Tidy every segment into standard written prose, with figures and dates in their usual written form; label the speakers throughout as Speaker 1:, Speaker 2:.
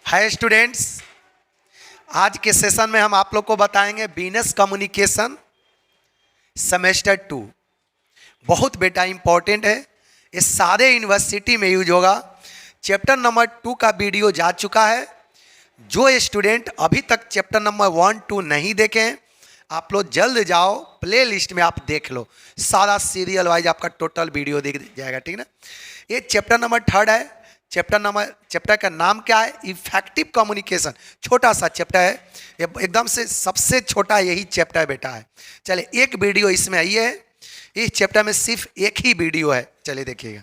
Speaker 1: Hi students, आज के session में हम आप लोग को बताएंगे बिजनेस कम्युनिकेशन सेमेस्टर 2। बहुत बेटा इंपॉर्टेंट है, ये सारे यूनिवर्सिटी में यूज होगा। चैप्टर नंबर 2 का वीडियो जा चुका है। जो स्टूडेंट अभी तक चैप्टर नंबर 1, 2 नहीं देखे हैं, आप लोग जल्द जाओ, प्ले लिस्ट में आप देख लो, सारा सीरियल वाइज आपका टोटल वीडियो दिख जाएगा, ठीक ना। ये चैप्टर नंबर 3 है। चैप्टर का नाम क्या है? Effective communication. छोटा सा चैप्टर है, ये एकदम से सबसे छोटा यही चैप्टर बेटा है। चलिए, एक वीडियो इसमें आई है, इस चैप्टर में सिर्फ एक ही वीडियो है। चलिए देखिएगा,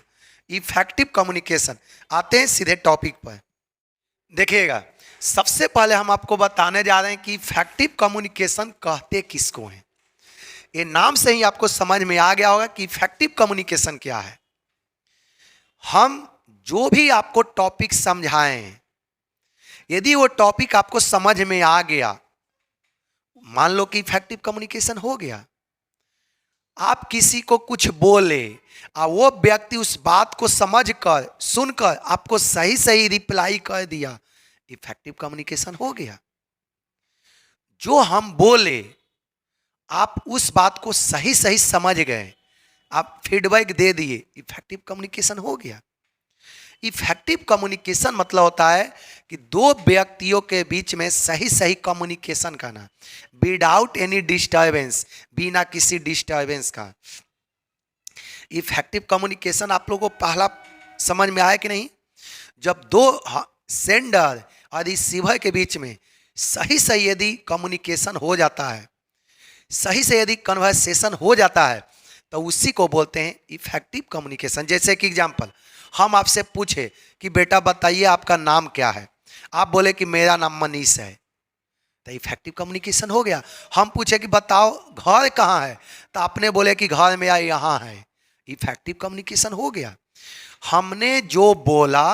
Speaker 1: इफेक्टिव कम्युनिकेशन। आते हैं सीधे टॉपिक पर। देखिएगा, सबसे पहले हम आपको बताने जा रहे हैं कि इफेक्टिव कम्युनिकेशन कहते किसको हैं। ये नाम से ही आपको समझ में आ गया होगा कि इफेक्टिव कम्युनिकेशन क्या है। हम जो भी आपको टॉपिक समझाएं, यदि वो टॉपिक आपको समझ में आ गया, मान लो कि इफेक्टिव कम्युनिकेशन हो गया। आप किसी को कुछ बोले और वो व्यक्ति उस बात को समझकर, सुनकर आपको सही सही रिप्लाई कर दिया, इफेक्टिव कम्युनिकेशन हो गया। जो हम बोले, आप उस बात को सही सही समझ गए, आप फीडबैक दे दिए, इफेक्टिव कम्युनिकेशन हो गया। इफेक्टिव कम्युनिकेशन मतलब होता है कि दो व्यक्तियों के बीच में सही सही कम्युनिकेशन करना, विदाउट एनी डिस्टर्बेंस, बिना किसी डिस्टर्बेंस का। इफेक्टिव कम्युनिकेशन आप लोगों को पहला समझ में आया कि नहीं? जब दो सेंडर और रिसीवर के बीच में सही सही यदि कम्युनिकेशन हो जाता है, सही से यदि कन्वर्सेशन हो जाता है, तो उसी को बोलते हैं इफेक्टिव कम्युनिकेशन। जैसे कि एग्जांपल, हम आपसे पूछे कि बेटा बताइए आपका नाम क्या है, आप बोले कि मेरा नाम मनीष है, तो इफेक्टिव कम्युनिकेशन हो गया। हम पूछे कि बताओ घर कहाँ है, तो आपने बोले कि घर मेरा यहाँ है, इफेक्टिव कम्युनिकेशन हो गया। हमने जो बोला,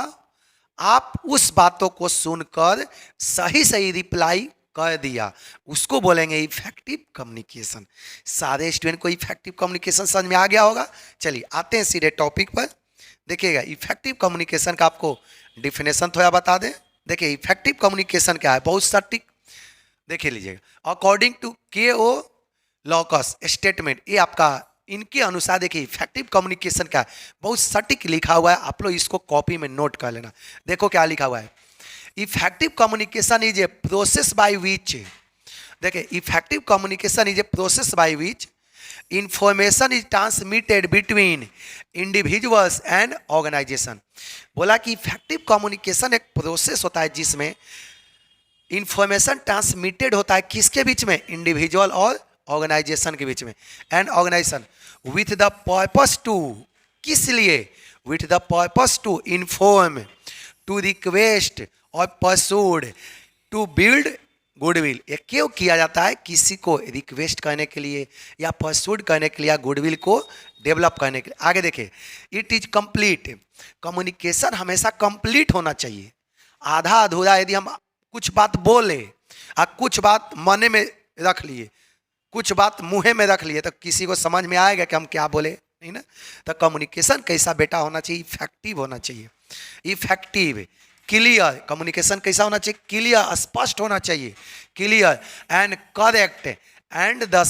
Speaker 1: आप उस बातों को सुनकर सही सही रिप्लाई कर दिया, उसको बोलेंगे इफेक्टिव कम्युनिकेशन। सारे स्टूडेंट को इफेक्टिव कम्युनिकेशन समझ में आ गया होगा। चलिए आते हैं सीधे टॉपिक पर। देखिएगा, इफेक्टिव कम्युनिकेशन का आपको डिफिनेशन थोड़ा बता दें। देखिए, इफेक्टिव कम्युनिकेशन क्या है, बहुत सटीक देखिए लीजिएगा। According to K O. Locks statement, ये आपका इनके अनुसार देखिए इफेक्टिव कम्युनिकेशन क्या है, बहुत सटीक लिखा हुआ है। आप लोग इसको कॉपी में नोट कर लेना। देखो क्या लिखा हुआ है, effective communication is a process by which, देखिए effective communication is a process by which information is transmitted between individuals and organisation. बोला कि इफेक्टिव कम्युनिकेशन एक प्रोसेस होता है जिसमें इंफॉर्मेशन ट्रांसमिटेड होता है, किसके बीच में? इंडिविजुअल और ऑर्गेनाइजेशन के बीच में। And organisation with the purpose to, किस लिए? With the purpose to inform, to request और परसूड, टू बिल्ड गुडविल। ये क्यों किया जाता है? किसी को रिक्वेस्ट करने के लिए या परसूड करने के लिए या गुडविल को डेवलप करने के लिए। आगे देखिए, इट इज कंप्लीट, कम्युनिकेशन हमेशा कंप्लीट होना चाहिए। आधा अधूरा यदि हम कुछ बात बोले और कुछ बात मन में रख लिए, कुछ बात मुंह में रख लिए, तो किसी को समझ में आएगा कि हम क्या बोले? नहीं ना। तो कम्युनिकेशन कैसा बेटा होना चाहिए? इफेक्टिव होना चाहिए। इफेक्टिव, क्लियर, कम्युनिकेशन कैसा होना चाहिए? क्लियर, स्पष्ट होना चाहिए, clear and correct and the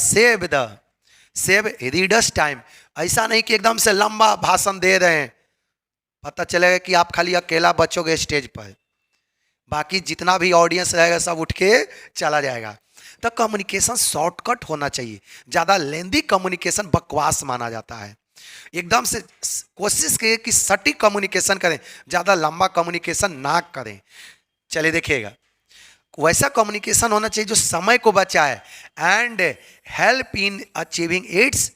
Speaker 1: save readers time. ऐसा नहीं कि एकदम से लंबा भाषण दे रहे हैं, पता चलेगा कि आप खाली अकेला बचोगे स्टेज पर, बाकी जितना भी ऑडियंस रहेगा सब उठ के चला जाएगा। तो कम्युनिकेशन शॉर्टकट होना चाहिए। ज़्यादा लेंदी कम्युनिकेशन बकवास माना जाता है। एकदम से कोशिश करिए कि सटीक कम्युनिकेशन करें, ज़्यादा लंबा कम्युनिकेशन ना करें। चलिए देखिएगा, वैसा कम्युनिकेशन होना चाहिए जो समय को बचाए and help in achieving its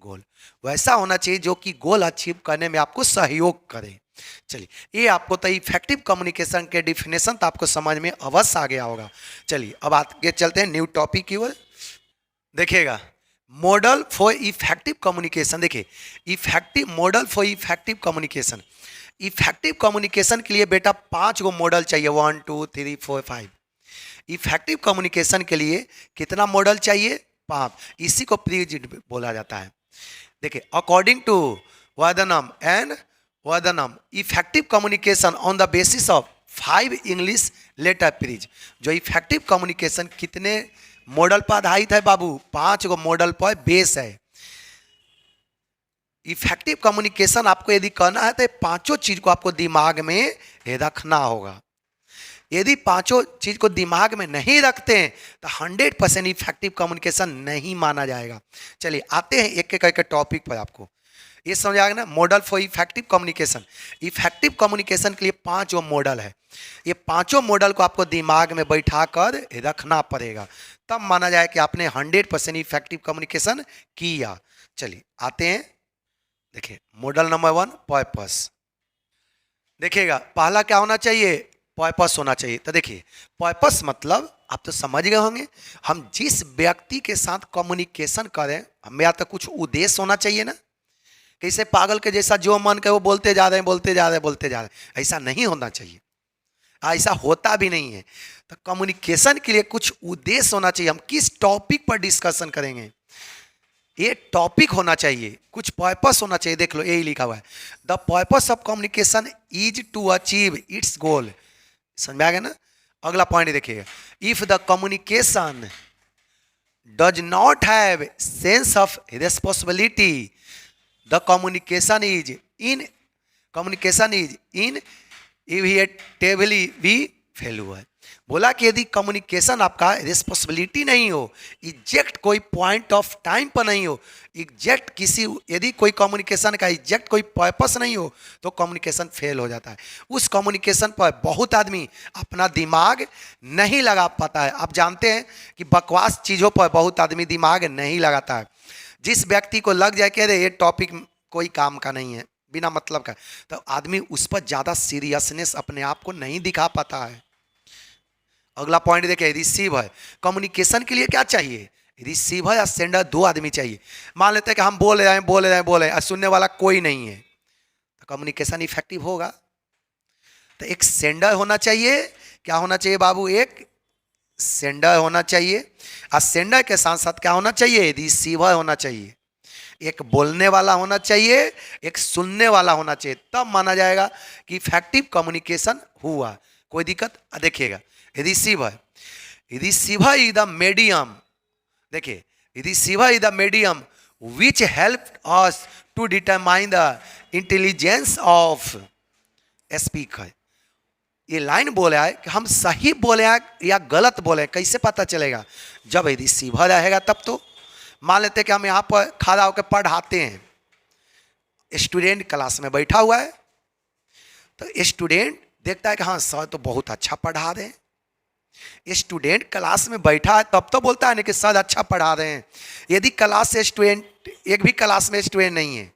Speaker 1: goal. वैसा होना चाहिए जो कि गोल अचीव करने में आपको सहयोग करे। चलिए, ये आपको तो इफेक्टिव कम्युनिकेशन के डिफिनेशन तो आपको समझ में अवश्य आ गया होगा। चलिए अब आगे चलते हैं न्यू टॉपिक की ओर। देखिएगा, मॉडल फॉर इफेक्टिव कम्युनिकेशन। देखिए, effective model for effective communication. Effective communication के लिए बेटा 5 गो मॉडल चाहिए, 1, 2, 3, 4, 5। इफेक्टिव कम्युनिकेशन के लिए कितना मॉडल चाहिए? 5। इसी को प्रीजिड बोला जाता है। देखिए, according to Vardhanam and Vardhanam, effective communication on the basis of 5 English letter freeze. जो इफेक्टिव कम्युनिकेशन कितने मॉडल पर आधारित है बाबू? 5 गो मॉडल पर बेस है। इफेक्टिव कम्युनिकेशन आपको यदि करना है तो ये पांचों चीज को आपको दिमाग में रखना होगा। यदि पांचों चीज को दिमाग में नहीं रखते हैं तो 100% इफेक्टिव कम्युनिकेशन नहीं माना जाएगा। चलिए आते हैं एक एक करके टॉपिक पर। आपको ये समझ आ गया ना, model for effective communication. Effective communication के लिए 5 मॉडल है। ये पांचों मॉडल को आपको दिमाग में बैठा कर रखना पड़ेगा, तब माना जाए कि आपने 100% इफेक्टिव कम्युनिकेशन किया। चलिए आते हैं, देखिए मॉडल नंबर 1 पर्पस। देखिएगा पहला क्या होना चाहिए? पर्पस होना चाहिए। तो देखिए पर्पस मतलब आप तो समझ गए होंगे, हम जिस व्यक्ति के साथ कम्युनिकेशन करें हमें या तो कुछ उद्देश्य होना चाहिए ना। कैसे पागल के जैसा जो मन के वो बोलते जा रहे हैं, बोलते जा रहे हैं, बोलते जा रहे हैं, ऐसा नहीं होना चाहिए। ऐसा होता भी नहीं है। तो कम्युनिकेशन के लिए कुछ उद्देश्य होना चाहिए। हम किस टॉपिक पर डिस्कशन करेंगे ये टॉपिक होना चाहिए, कुछ पर्पस होना चाहिए। देख लो यही लिखा हुआ है, the purpose of communication is to achieve its goal. समझ में आ गया ना। अगला पॉइंट देखिएगा, if the communication does not have sense of responsibility the communication is inevitably भी फेल हुआ है। बोला कि यदि कम्युनिकेशन आपका रिस्पॉन्सिबिलिटी नहीं हो, एग्जैक्ट कोई पॉइंट ऑफ टाइम पर नहीं हो, एग्जैक्ट किसी यदि कोई कम्युनिकेशन का एग्जैक्ट कोई पर्पस नहीं हो तो कम्युनिकेशन फेल हो जाता है। उस कम्युनिकेशन पर बहुत आदमी अपना दिमाग नहीं लगा पाता है। आप जानते हैं कि बकवास चीज़ों पर बहुत आदमी दिमाग नहीं लगाता है। जिस व्यक्ति को लग जाए कि अरे ये टॉपिक कोई काम का नहीं है, बिना मतलब का, तो आदमी उस पर ज़्यादा सीरियसनेस अपने आप को नहीं दिखा पाता है। अगला पॉइंट देखिए, रिसीवर। कम्युनिकेशन के लिए क्या चाहिए? रिसीवर या सेंडर, 2 आदमी चाहिए। मान लेते हैं कि हम बोल रहे हैं और सुनने वाला कोई नहीं है, तो कम्युनिकेशन इफेक्टिव होगा। तो एक सेंडर होना चाहिए। क्या होना चाहिए बाबू? एक सेंडर होना चाहिए, और सेंडर के साथ साथ क्या होना चाहिए? रिसीवर होना चाहिए। एक बोलने वाला होना चाहिए, एक सुनने वाला होना चाहिए, तब माना जाएगा कि इफेक्टिव कम्युनिकेशन हुआ। कोई दिक्कत? देखिएगा रिसीवर इज द मीडियम। देखिए receiver is the medium which help us to determine the intelligence of speaker. ये लाइन बोला है कि हम सही बोले हैं या गलत बोले हैं, कैसे पता चलेगा? जब रिसीवर रहेगा तब तो। मान लेते हैं कि हम यहाँ पर खड़ा होकर पढ़ाते हैं, स्टूडेंट क्लास में बैठा हुआ है, तो स्टूडेंट देखता है कि हाँ सर तो बहुत अच्छा पढ़ा रहे हैं। स्टूडेंट क्लास में बैठा है तब तो बोलता है ना कि सर अच्छा पढ़ा रहे हैं। यदि क्लास से स्टूडेंट, एक भी क्लास में स्टूडेंट नहीं है,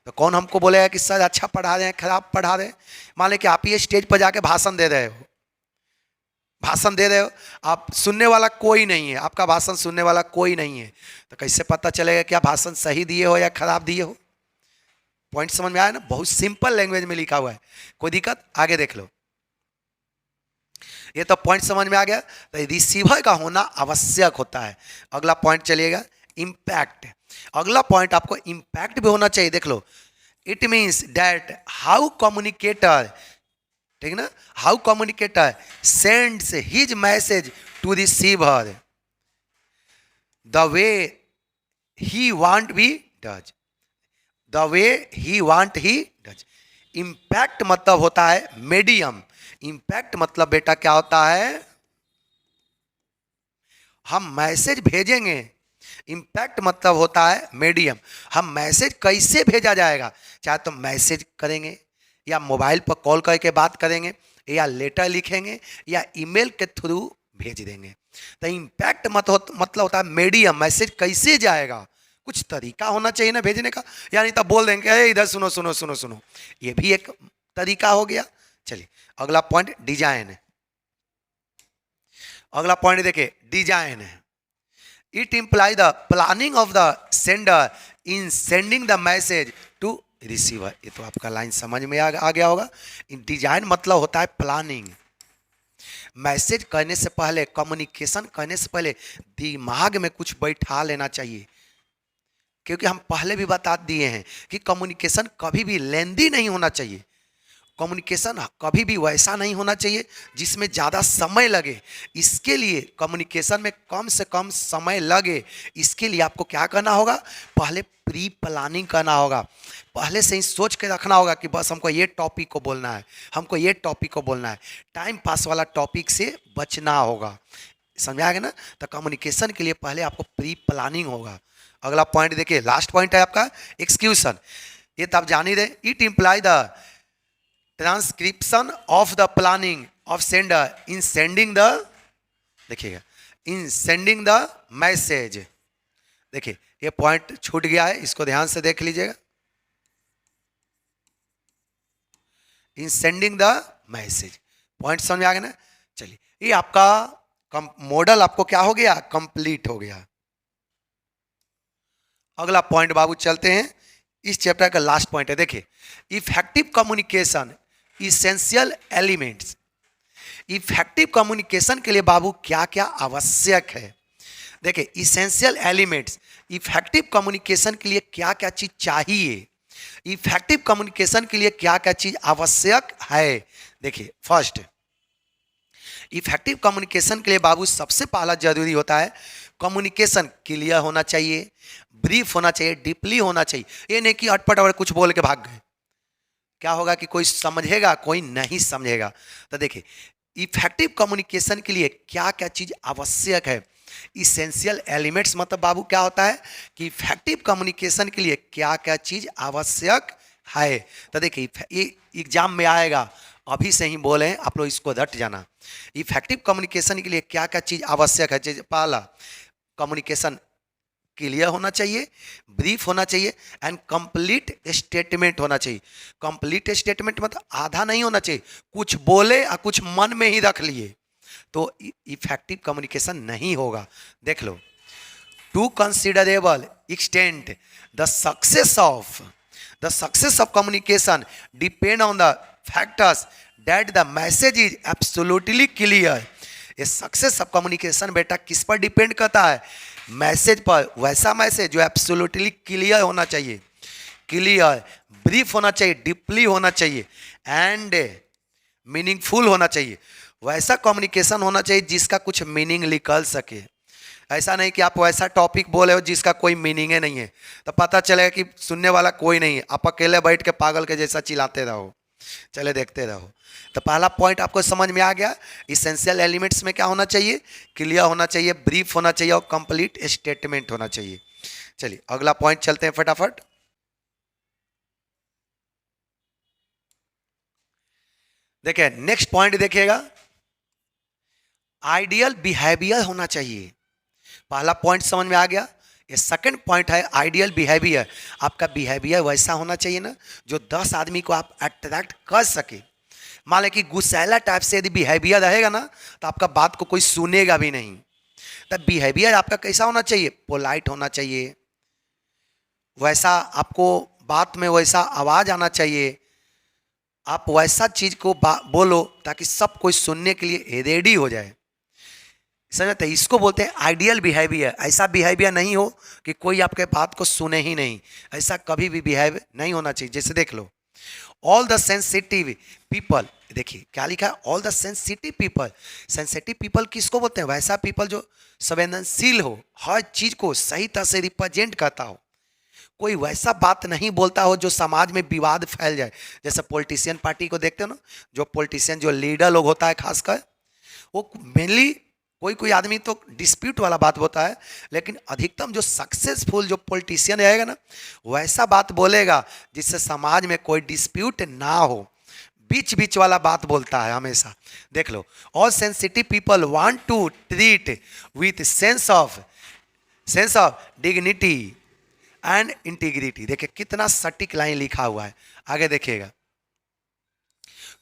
Speaker 1: तो कौन हमको बोलेगा कि सर अच्छा पढ़ा रहे हैं खराब पढ़ा रहे हैं? मान लें कि आप ये स्टेज पर जाके भाषण दे रहे हो, आप सुनने वाला कोई नहीं है, आपका भाषण सुनने वाला कोई नहीं है, तो कैसे पता चलेगा कि आप भाषण सही दिए हो या खराब दिए हो? पॉइंट समझ में आया ना? बहुत सिंपल लैंग्वेज में लिखा हुआ है। कोई दिक्कत? आगे देख लो। ये तो पॉइंट समझ में आ गया। तो रिसीवर का होना आवश्यक होता है। अगला पॉइंट चलिएगा, इम्पैक्ट। अगला पॉइंट आपको इम्पैक्ट भी होना चाहिए। देख लो, it means that how communicator, ठीक ना, how communicator sends his message to receiver the way he want he does, the way he want he does. Impact मतलब होता है मीडियम। इम्पैक्ट मतलब बेटा क्या होता है? हम मैसेज भेजेंगे। इम्पैक्ट मतलब होता है मीडियम। हम मैसेज कैसे भेजा जाएगा, चाहे तो मैसेज करेंगे या मोबाइल पर कॉल करके बात करेंगे या लेटर लिखेंगे या ईमेल के थ्रू भेज देंगे। तो इम्पैक्ट मतलब होता है मीडियम। मैसेज कैसे जाएगा, कुछ तरीका होना चाहिए ना भेजने का, यानी तब बोल देंगे अरे इधर सुनो सुनो सुनो सुनो, ये भी एक तरीका हो गया। चलिए अगला पॉइंट डिजाइन है। अगला पॉइंट देखिए, डिजाइन है। It imply the planning of the sender in sending the message to receiver. ये तो आपका लाइन समझ में आ गया होगा। डिजाइन मतलब होता है प्लानिंग। मैसेज करने से पहले, कम्युनिकेशन करने से पहले दिमाग में कुछ बैठा लेना चाहिए, क्योंकि हम पहले भी बता दिए हैं कि कम्युनिकेशन कभी भी लेंदी नहीं होना चाहिए। कम्युनिकेशन कभी भी वैसा नहीं होना चाहिए जिसमें ज़्यादा समय लगे। इसके लिए कम्युनिकेशन में कम से कम समय लगे, इसके लिए आपको क्या करना होगा, पहले प्री प्लानिंग करना होगा। पहले से ही सोच के रखना होगा कि बस हमको ये टॉपिक को बोलना है, हमको ये टॉपिक को बोलना है। टाइम पास वाला टॉपिक से बचना होगा। समझ आ गया ना? तो कम्युनिकेशन के लिए पहले आपको प्री प्लानिंग होगा। अगला पॉइंट देखिए, लास्ट पॉइंट है आपका एक्सक्यूशन। ये तो आप जान ही रहे, it imply the transcription of the planning of sender in sending the, देखिएगा, इन सेंडिंग द मैसेज। देखिए ये पॉइंट छूट गया है, इसको ध्यान से देख लीजिएगा। इन सेंडिंग द मैसेज, पॉइंट समझ आ गया ना? चलिए, ये आपका मॉडल आपको क्या हो गया, कंप्लीट हो गया। अगला पॉइंट बाबू चलते हैं, इस चैप्टर का लास्ट पॉइंट है। देखिए, effective communication essential elements. Effective communication के लिए बाबू क्या क्या आवश्यक है? देखिए, इसेंशियल एलिमेंट्स, इफेक्टिव कम्युनिकेशन के लिए क्या क्या चीज चाहिए, इफेक्टिव कम्युनिकेशन के लिए क्या क्या चीज आवश्यक है। देखिए, फर्स्ट, इफेक्टिव कम्युनिकेशन के लिए बाबू सबसे पहला जरूरी होता है कम्युनिकेशन क्लियर होना चाहिए, ब्रीफ होना चाहिए, डीपली होना चाहिए। ये नहीं कि अटपट और कुछ बोल के भाग गए, क्या होगा कि कोई समझेगा कोई नहीं समझेगा। तो देखिए, इफेक्टिव कम्युनिकेशन के लिए क्या क्या चीज आवश्यक है, इसेंशियल एलिमेंट्स मतलब बाबू क्या होता है कि इफेक्टिव कम्युनिकेशन के लिए क्या क्या चीज आवश्यक है। तो देखिए, ये एग्जाम में आएगा, अभी से ही बोले हैं आप लोग, इसको रट जाना। इफेक्टिव कम्युनिकेशन के लिए क्या क्या चीज आवश्यक है? पहला, कम्युनिकेशन क्लियर होना चाहिए, ब्रीफ होना चाहिए एंड कंप्लीट स्टेटमेंट होना चाहिए। कंप्लीट स्टेटमेंट मतलब आधा नहीं होना चाहिए, कुछ बोले और कुछ मन में ही रख लिए तो इफेक्टिव कम्युनिकेशन नहीं होगा। देख लो, to considerable extent the success of communication depend on the factors that the message is absolutely clear. ये सक्सेस ऑफ कम्युनिकेशन बेटा किस पर डिपेंड करता है? मैसेज पर। वैसा मैसेज जो एब्सोल्युटली क्लियर होना चाहिए, क्लियर, ब्रीफ होना चाहिए, डीपली होना चाहिए एंड मीनिंगफुल होना चाहिए। वैसा कम्युनिकेशन होना चाहिए जिसका कुछ मीनिंग निकल सके। ऐसा नहीं कि आप वैसा टॉपिक बोले हो जिसका कोई मीनिंग ही नहीं है, तो पता चलेगा कि सुनने वाला कोई नहीं है, आप अकेले बैठ के पागल के जैसा चिल्लाते रहो, चले देखते रहो। तो पहला पॉइंट आपको समझ में आ गया। इसेंशियल एलिमेंट्स में क्या होना चाहिए? क्लियर होना चाहिए, ब्रीफ होना चाहिए और कंप्लीट स्टेटमेंट होना चाहिए। चलिए अगला पॉइंट चलते हैं फटाफट। देखिए नेक्स्ट पॉइंट देखिएगा, आइडियल बिहेवियर होना चाहिए। पहला पॉइंट समझ में आ गया। ये सेकंड पॉइंट है आइडियल बिहेवियर। आपका बिहेवियर वैसा होना चाहिए ना जो 10 आदमी को आप अट्रैक्ट कर सके। मान लें कि गुस्सैला टाइप से यदि बिहेवियर रहेगा ना तो आपका बात को कोई सुनेगा भी नहीं। तब बिहेवियर आपका कैसा होना चाहिए? पोलाइट होना चाहिए, वैसा आपको बात में वैसा आवाज आना चाहिए, आप वैसा चीज को बोलो ताकि सब कोई सुनने के लिए रेडी हो जाए। समझते? इसको बोलते हैं आइडियल बिहेवियर। ऐसा बिहेवियर नहीं हो कि कोई आपके बात को सुने ही नहीं, ऐसा कभी भी बिहेव नहीं होना चाहिए। जैसे देख लो, ऑल द सेंसिटिव पीपल, देखिए क्या लिखा है, all the sensitive people. Sensitive people किसको बोलते हैं? वैसा पीपल जो संवेदनशील हो, हर चीज को सही तरह से रिप्रेजेंट करता हो, कोई वैसा बात नहीं बोलता हो जो समाज में विवाद फैल जाए। जैसे पॉलिटिशियन पार्टी को देखते हो ना, जो पॉलिटिशियन जो लीडर लोग होता है खासकर, वो मेनली कोई कोई आदमी तो डिस्प्यूट वाला बात होता है, लेकिन अधिकतम जो सक्सेसफुल जो पॉलिटिशियन रहेगा ना वैसा बात बोलेगा जिससे समाज में कोई डिस्प्यूट ना हो, बीच बीच वाला बात बोलता है हमेशा। देख लो, all sensitive people want to treat with sense of dignity and integrity. देखिए कितना सटीक लाइन लिखा हुआ है, आगे देखिएगा।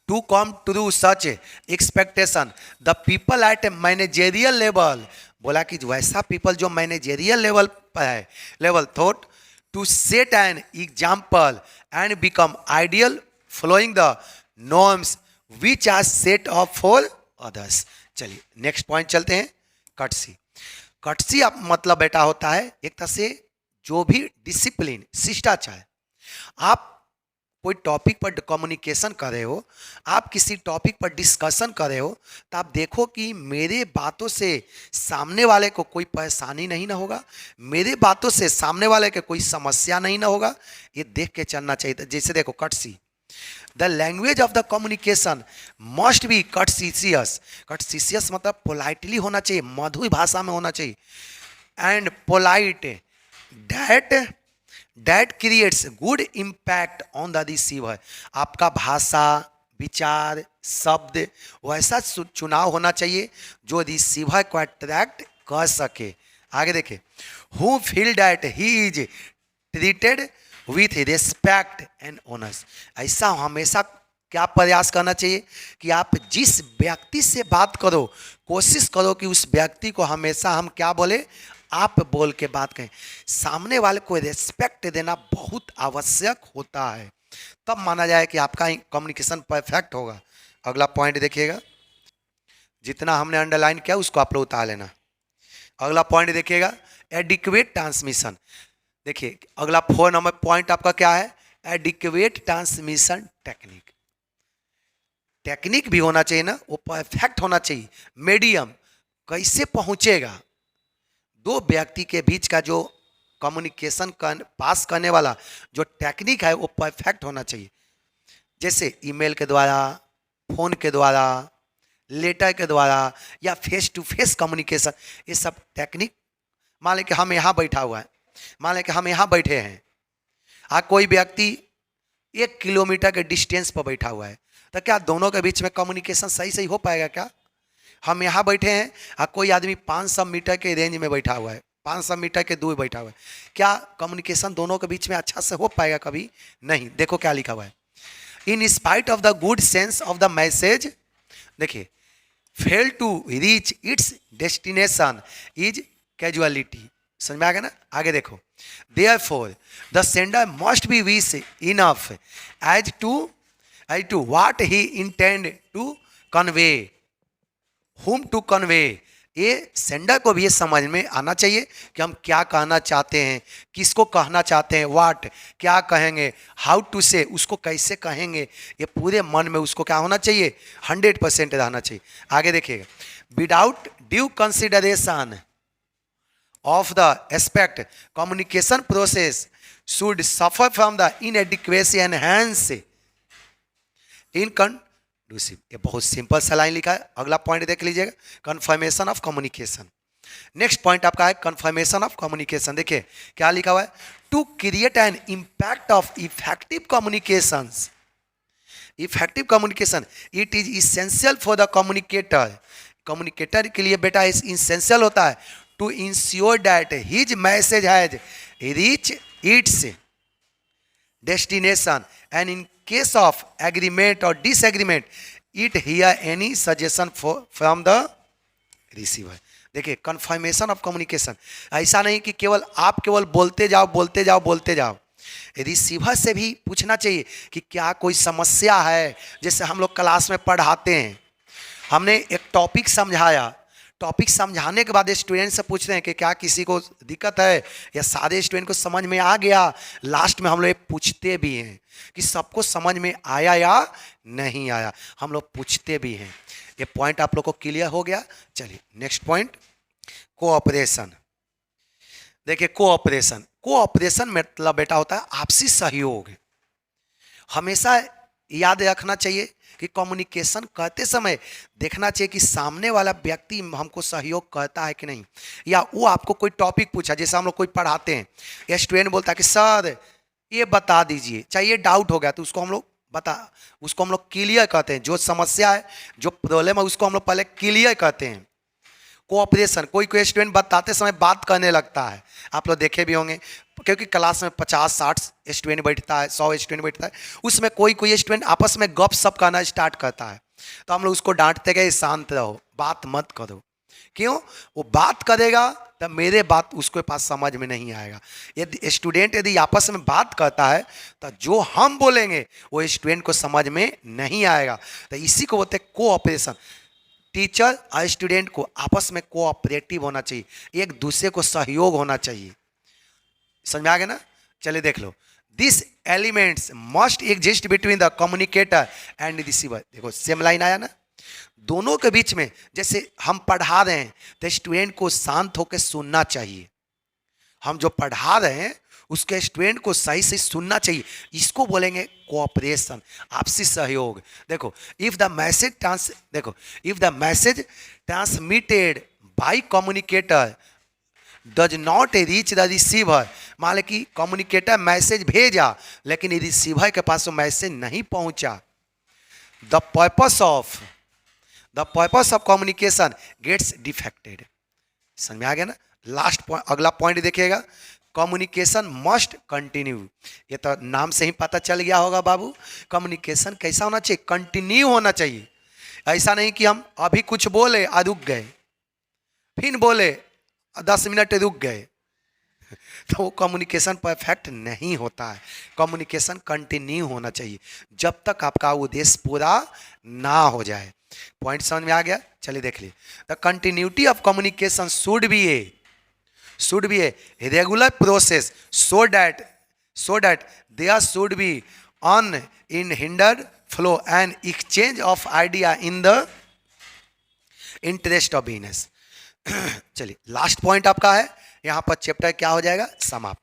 Speaker 1: To come to such expectation the people at managerial level, बोला कि वैसा पीपल जो मैनेजेरियल लेवल पर है, level thought to set an example and become ideal following the norms which are set of for others. चलिए next point चलते हैं, courtesy. Courtesy आप मतलब बेटा होता है एक तरह से जो भी डिसिप्लिन, शिष्टाचार। आप कोई टॉपिक पर कम्युनिकेशन कर रहे हो, आप किसी टॉपिक पर डिस्कशन कर रहे हो, तो आप देखो कि मेरे बातों से सामने वाले को कोई परेशानी नहीं ना होगा, मेरे बातों से सामने वाले के कोई समस्या नहीं ना होगा। ये देख के चलना चाहिए। जैसे देखो courtesy, the language of the communication must be courteous. Courteous मतलब पोलाइटली होना चाहिए, मधुर भाषा में होना चाहिए, and polite, that creates good impact on the receiver. आपका भाषा, विचार, शब्द वैसा चुनाव होना चाहिए जो रिसीवर को अट्रैक्ट कर सके। आगे देखे, who feel that he is treated with respect and honours. ऐसा हमेशा क्या प्रयास करना चाहिए कि आप जिस व्यक्ति से बात करो, कोशिश करो कि उस व्यक्ति को हमेशा हम क्या बोले, आप बोल के बात करें। सामने वाले को रिस्पेक्ट देना बहुत आवश्यक होता है, तब माना जाए कि आपका कम्युनिकेशन परफेक्ट होगा। अगला पॉइंट देखिएगा, जितना हमने अंडरलाइन किया उसको आप लोग उतार लेना। अगला पॉइंट देखिएगा, एडिक्वेट ट्रांसमिशन। देखिए अगला 4 नंबर पॉइंट आपका क्या है, एडिक्वेट ट्रांसमिशन टेक्निक। टेक्निक भी होना चाहिए ना, वो परफेक्ट होना चाहिए। मीडियम कैसे पहुंचेगा, दो व्यक्ति के बीच का जो कम्युनिकेशन पास करने वाला जो टेक्निक है वो परफेक्ट होना चाहिए। जैसे ईमेल के द्वारा, फोन के द्वारा, लेटर के द्वारा, या फेस टू फेस कम्युनिकेशन, ये सब टेक्निक। मान लें कि हम यहाँ बैठा हुआ है, मान लें कि हम यहाँ बैठे हैं, कोई व्यक्ति 1 किलोमीटर के डिस्टेंस पर बैठा हुआ है, तो क्या दोनों के बीच में कम्युनिकेशन सही सही हो पाएगा क्या? हम यहाँ बैठे हैं और कोई आदमी 500 मीटर के रेंज में बैठा हुआ है, 500 मीटर के दूर बैठा हुआ है, क्या कम्युनिकेशन दोनों के बीच में अच्छा से हो पाएगा? कभी नहीं। देखो क्या लिखा हुआ है, in spite of the good sense of the message, देखिए, fail to reach its destination is casualty. समझ में आ गया ना? आगे देखो, therefore the sender must be wish enough as to what he intend to convey, whom to convey. ये sender को भी ये समझ में आना चाहिए कि हम क्या कहना चाहते हैं, किसको कहना चाहते हैं, व्हाट क्या कहेंगे, हाउ टू से उसको कैसे कहेंगे, ये पूरे मन में उसको क्या होना चाहिए, 100% रहना चाहिए। आगे देखिएगा, without due consideration of the aspect communication process should suffer from the inadequacy and hence inconducive। ये बहुत सिंपल सा लाइन लिखा है। अगला पॉइंट देख लीजिएगा, confirmation of communication. Next point आपका है कंफर्मेशन ऑफ कम्युनिकेशन। देखिए क्या लिखा हुआ है, to create an impact of effective communications. Effective communication it is essential for the communicator. Communicator के लिए बेटा इसेंशियल होता है to ensure that his message has reached its destination, and in case of agreement or disagreement it hear any suggestion from the receiver। देखिए confirmation of communication, ऐसा नहीं कि केवल आप केवल बोलते जाओ बोलते जाओ बोलते जाओ, रिसीवर से भी पूछना चाहिए कि क्या कोई समस्या है। जैसे हम लोग क्लास में पढ़ाते हैं, हमने एक टॉपिक समझाया, टॉपिक समझाने के बाद स्टूडेंट से पूछते हैं कि क्या किसी को दिक्कत है या सारे स्टूडेंट को समझ में आ गया। लास्ट में हम लोग पूछते भी हैं कि सबको समझ में आया या नहीं आया, हम लोग पूछते भी हैं। ये पॉइंट आप लोग को क्लियर हो गया। चलिए नेक्स्ट पॉइंट, कोऑपरेशन। देखिए कोऑपरेशन, कोऑपरेशन मतलब बेटा होता है आपसी सहयोग। हमेशा याद रखना चाहिए कि कम्युनिकेशन करते समय देखना चाहिए कि सामने वाला व्यक्ति हमको सहयोग करता है कि नहीं, या वो आपको कोई टॉपिक पूछा, जैसे हम लोग कोई पढ़ाते हैं, या स्टूडेंट बोलता है कि सर ये बता दीजिए, चाहे ये डाउट हो गया तो उसको हम लोग क्लियर करते हैं। जो समस्या है, जो प्रॉब्लम है, उसको हम लोग पहले क्लियर करते हैं। कोऑपरेशन, कोई स्टूडेंट बताते समय बात करने लगता है, आप लोग देखे भी होंगे, क्योंकि क्लास में 50-60 स्टूडेंट बैठता है, 100 स्टूडेंट बैठता है, उसमें कोई स्टूडेंट आपस में गप सप करना स्टार्ट करता है, तो हम लोग उसको डांटते गए, शांत रहो, बात मत करो। क्यों? वो बात करेगा तो मेरे बात उसके पास समझ में नहीं आएगा। यदि स्टूडेंट यदि आपस में बात करता है तो जो हम बोलेंगे वो स्टूडेंट को समझ में नहीं आएगा। तो इसी को बोलते हैं कोऑपरेशन। टीचर और स्टूडेंट को आपस में कोऑपरेटिव होना चाहिए, एक दूसरे को सहयोग होना चाहिए। समझ में आ गया ना? चलिए देख लो, this elements must exist between the communicator and receiver. देखो सेम लाइन आया ना, दोनों के बीच में। जैसे हम पढ़ा रहे हैं तो स्टूडेंट को शांत होकर सुनना चाहिए, हम जो पढ़ा रहे हैं उसके स्टूडेंट को सही से सुनना चाहिए, इसको बोलेंगे कोऑपरेशन, आपसी सहयोग। देखो if the message transmitted by communicator does not reach the receiver, मान लो कि कम्युनिकेटर मैसेज भेजा लेकिन रिसीवर के पास वो मैसेज नहीं पहुंचा, the purpose of communication gets defected. समझ में आ गया ना। लास्ट पॉइंट, अगला पॉइंट देखिएगा, कम्युनिकेशन मस्ट कंटिन्यू। ये तो नाम से ही पता चल गया होगा बाबू, कम्युनिकेशन कैसा होना चाहिए, कंटिन्यू होना चाहिए। ऐसा नहीं कि हम अभी कुछ बोले और रुक गए, फिर बोले 10 मिनट रुक गए, तो वो कम्युनिकेशन परफेक्ट नहीं होता है। कम्युनिकेशन कंटिन्यू होना चाहिए जब तक आपका उद्देश्य पूरा ना हो जाए। पॉइंट समझ में आ गया, चलिए देख लीजिए। The continuity of communication should be a regular process so that there should be unhindered flow and exchange of idea in the interest of business। चलिए लास्ट पॉइंट आपका है, यहां पर चैप्टर क्या हो जाएगा, समाप्त।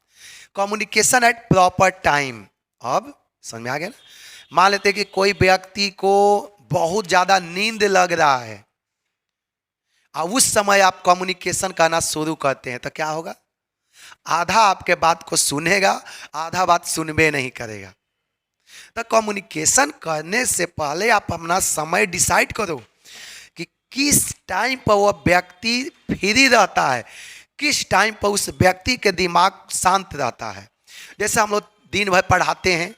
Speaker 1: Communication at proper time. अब समझ में आ गया ना। मान लेते कि कोई व्यक्ति को बहुत ज्यादा नींद लग रहा है, अब उस समय आप कम्युनिकेशन करना शुरू करते हैं तो क्या होगा, आधा आपके बात को सुनेगा, आधा बात सुनबे नहीं करेगा। तो कम्युनिकेशन करने से पहले आप अपना समय डिसाइड करो कि किस टाइम पर वो व्यक्ति फ्री रहता है, किस टाइम पर उस व्यक्ति के दिमाग शांत रहता है। जैसे हम लोग दिन भर पढ़ाते हैं,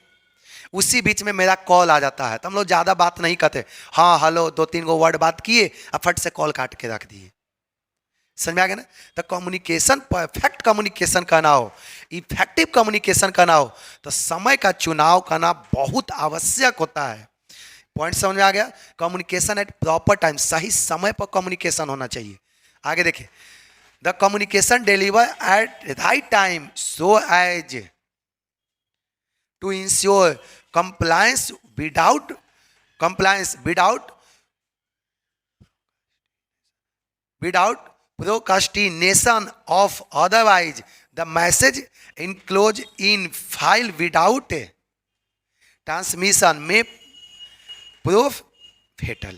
Speaker 1: उसी बीच में मेरा कॉल आ जाता है तो हम लोग ज़्यादा बात नहीं करते, हाँ हेलो 2-3 गो वर्ड बात किए और फट से कॉल काट के रख दिए। समझ में आ गया ना। तो कम्युनिकेशन परफेक्ट कम्युनिकेशन करना हो, इफेक्टिव कम्युनिकेशन करना हो तो समय का चुनाव करना बहुत आवश्यक होता है। पॉइंट समझ में आ गया। कम्युनिकेशन एट प्रॉपर टाइम, सही समय पर कम्युनिकेशन होना चाहिए। आगे देखिए, the communication deliver at right time so as to ensure compliance without procrastination of otherwise the message enclosed in file without transmission may prove fatal।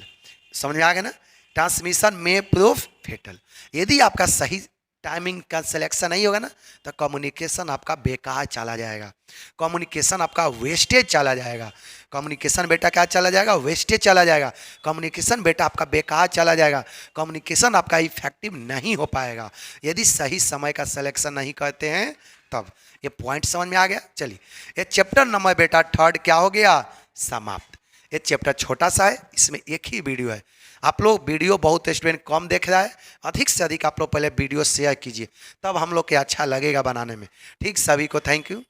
Speaker 1: समझ में आ गया ना। ट्रांसमिशन में प्रूफ फेटल, यदि आपका सही टाइमिंग का सिलेक्शन नहीं होगा ना तो कम्युनिकेशन आपका बेकार चला जाएगा, कम्युनिकेशन आपका वेस्टेज चला जाएगा। कम्युनिकेशन बेटा क्या चला जाएगा, वेस्टेज चला जाएगा। कम्युनिकेशन बेटा आपका बेकार चला जाएगा, कम्युनिकेशन आपका इफेक्टिव नहीं हो पाएगा यदि सही समय का सिलेक्शन नहीं करते हैं तब। ये पॉइंट समझ में आ गया। चलिए ये चैप्टर नंबर बेटा 3 क्या हो गया, समाप्त। ये चैप्टर छोटा सा है, इसमें एक ही वीडियो है। आप लोग वीडियो बहुत स्टूडेंट कम देख रहा है, अधिक से अधिक आप लोग पहले वीडियो शेयर कीजिए, तब हम लोग के अच्छा लगेगा बनाने में। ठीक, सभी को थैंक यू।